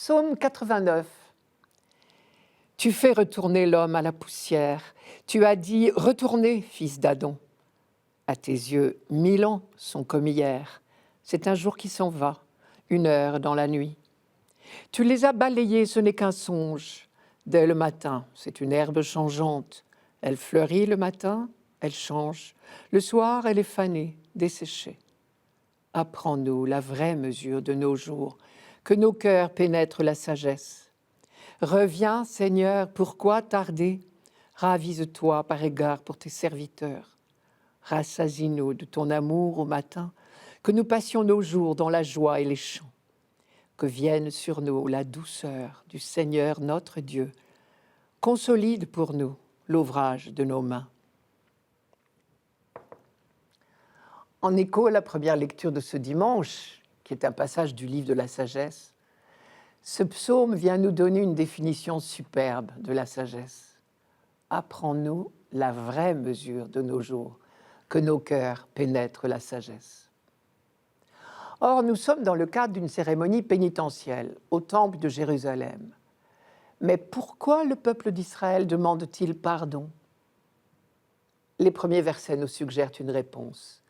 Psaume 89. Tu fais retourner l'homme à la poussière. Tu as dit, retournez, fils d'Adam. À tes yeux, 1000 ans sont comme hier. C'est un jour qui s'en va, 1 heure dans la nuit. Tu les as balayés, ce n'est qu'un songe. Dès le matin, c'est une herbe changeante. Elle fleurit le matin, elle change. Le soir, elle est fanée, desséchée. Apprends-nous la vraie mesure de nos jours, que nos cœurs pénètrent la sagesse. Reviens, Seigneur, pourquoi tarder? Ravise-toi par égard pour tes serviteurs. Rassasie-nous de ton amour au matin, que nous passions nos jours dans la joie et les chants. Que vienne sur nous la douceur du Seigneur notre Dieu. Consolide pour nous l'ouvrage de nos mains. En écho à la première lecture de ce dimanche, qui est un passage du livre de la sagesse, ce psaume vient nous donner une définition superbe de la sagesse. Apprends-nous la vraie mesure de nos jours, que nos cœurs pénètrent la sagesse. Or, nous sommes dans le cadre d'une cérémonie pénitentielle au temple de Jérusalem. Mais pourquoi le peuple d'Israël demande-t-il pardon? Les premiers versets nous suggèrent une réponse.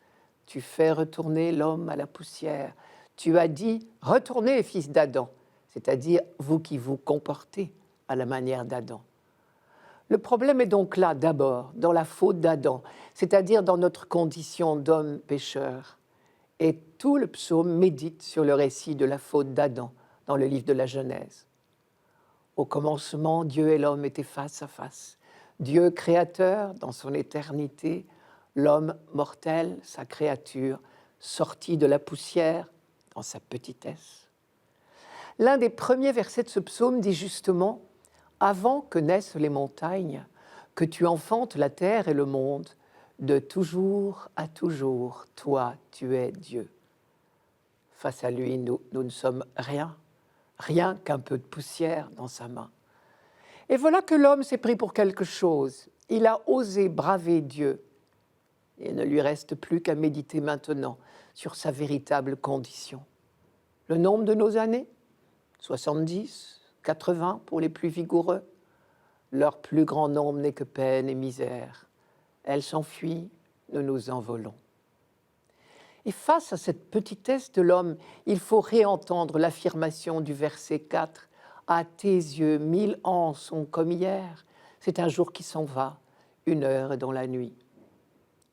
Tu fais retourner l'homme à la poussière. Tu as dit, retournez, fils d'Adam, c'est-à-dire vous qui vous comportez à la manière d'Adam. Le problème est donc là, d'abord, dans la faute d'Adam, c'est-à-dire dans notre condition d'homme pécheur. Et tout le psaume médite sur le récit de la faute d'Adam dans le livre de la Genèse. Au commencement, Dieu et l'homme étaient face à face. Dieu créateur dans son éternité, l'homme mortel, sa créature, sorti de la poussière dans sa petitesse. L'un des premiers versets de ce psaume dit justement « Avant que naissent les montagnes, que tu enfantes la terre et le monde, de toujours à toujours, toi, tu es Dieu. » Face à lui, nous ne sommes rien, rien qu'un peu de poussière dans sa main. Et voilà que l'homme s'est pris pour quelque chose. Il a osé braver Dieu. Il ne lui reste plus qu'à méditer maintenant sur sa véritable condition. Le nombre de nos années ? 70, 80 pour les plus vigoureux. Leur plus grand nombre n'est que peine et misère. Elles s'enfuient, nous nous envolons. Et face à cette petitesse de l'homme, il faut réentendre l'affirmation du verset 4. « À tes yeux, 1000 ans sont comme hier. C'est un jour qui s'en va, 1 heure dans la nuit. »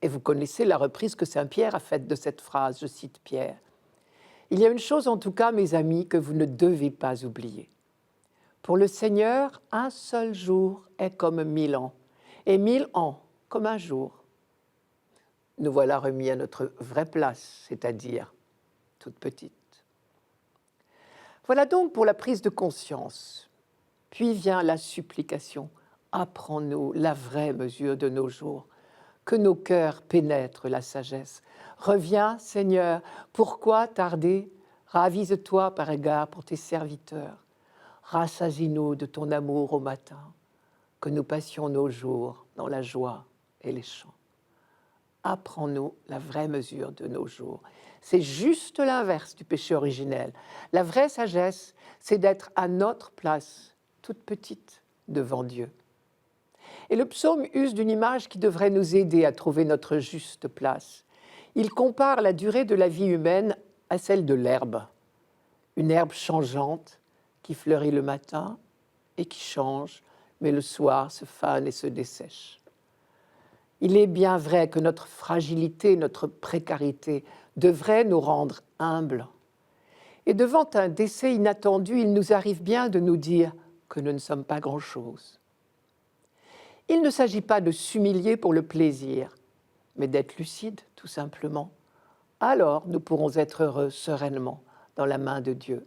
Et vous connaissez la reprise que saint Pierre a faite de cette phrase, je cite Pierre. « Il y a une chose en tout cas, mes amis, que vous ne devez pas oublier. Pour le Seigneur, un seul jour est comme 1000 ans, et 1000 ans comme un jour. » Nous voilà remis à notre vraie place, c'est-à-dire toute petite. Voilà donc pour la prise de conscience. Puis vient la supplication. Apprends-nous la vraie mesure de nos jours, que nos cœurs pénètrent la sagesse. Reviens, Seigneur, pourquoi tarder? Ravise-toi par égard pour tes serviteurs. Rassasie-nous de ton amour au matin, que nous passions nos jours dans la joie et les chants. Apprends-nous la vraie mesure de nos jours. C'est juste l'inverse du péché originel. La vraie sagesse, c'est d'être à notre place, toute petite, devant Dieu. Et le psaume use d'une image qui devrait nous aider à trouver notre juste place. Il compare la durée de la vie humaine à celle de l'herbe. Une herbe changeante qui fleurit le matin et qui change, mais le soir se fane et se dessèche. Il est bien vrai que notre fragilité, notre précarité devrait nous rendre humbles. Et devant un décès inattendu, il nous arrive bien de nous dire que nous ne sommes pas grand-chose. Il ne s'agit pas de s'humilier pour le plaisir, mais d'être lucide, tout simplement. Alors, nous pourrons être heureux sereinement dans la main de Dieu.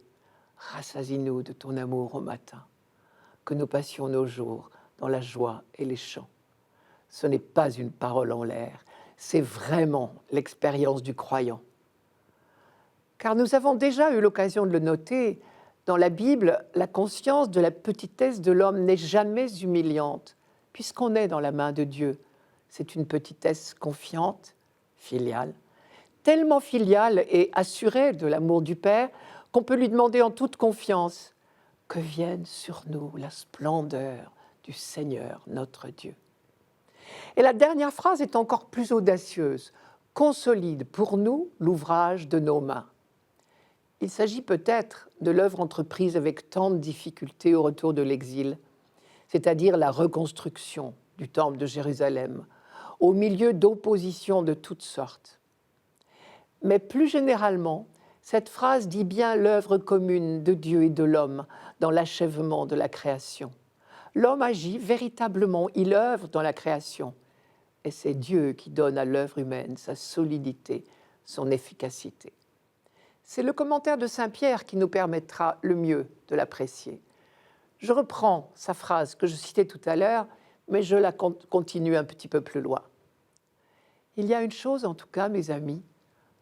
Rassasie-nous de ton amour au matin, que nous passions nos jours dans la joie et les chants. Ce n'est pas une parole en l'air, c'est vraiment l'expérience du croyant. Car nous avons déjà eu l'occasion de le noter, dans la Bible, la conscience de la petitesse de l'homme n'est jamais humiliante, puisqu'on est dans la main de Dieu. C'est une petitesse confiante, filiale, tellement filiale et assurée de l'amour du Père qu'on peut lui demander en toute confiance que vienne sur nous la splendeur du Seigneur notre Dieu. Et la dernière phrase est encore plus audacieuse. Consolide pour nous l'ouvrage de nos mains. Il s'agit peut-être de l'œuvre entreprise avec tant de difficultés au retour de l'exil, c'est-à-dire la reconstruction du temple de Jérusalem, au milieu d'oppositions de toutes sortes. Mais plus généralement, cette phrase dit bien l'œuvre commune de Dieu et de l'homme dans l'achèvement de la création. L'homme agit véritablement, il œuvre dans la création. Et c'est Dieu qui donne à l'œuvre humaine sa solidité, son efficacité. C'est le commentaire de Saint Pierre qui nous permettra le mieux de l'apprécier. Je reprends sa phrase que je citais tout à l'heure, mais je la continue un petit peu plus loin. Il y a une chose, en tout cas, mes amis,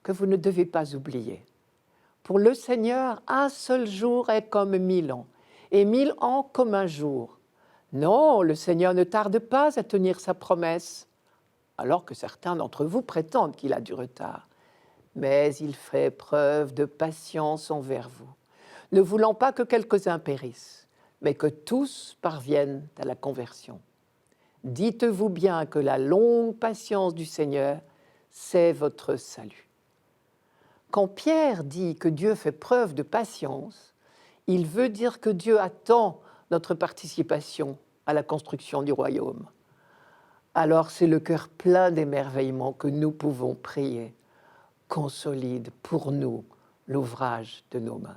que vous ne devez pas oublier. Pour le Seigneur, un seul jour est comme 1000 ans, et 1000 ans comme un jour. Non, le Seigneur ne tarde pas à tenir sa promesse, alors que certains d'entre vous prétendent qu'il a du retard. Mais il fait preuve de patience envers vous, ne voulant pas que quelques-uns périssent, mais que tous parviennent à la conversion. Dites-vous bien que la longue patience du Seigneur, c'est votre salut. Quand Pierre dit que Dieu fait preuve de patience, il veut dire que Dieu attend notre participation à la construction du royaume. Alors c'est le cœur plein d'émerveillement que nous pouvons prier. Consolide pour nous l'ouvrage de nos mains.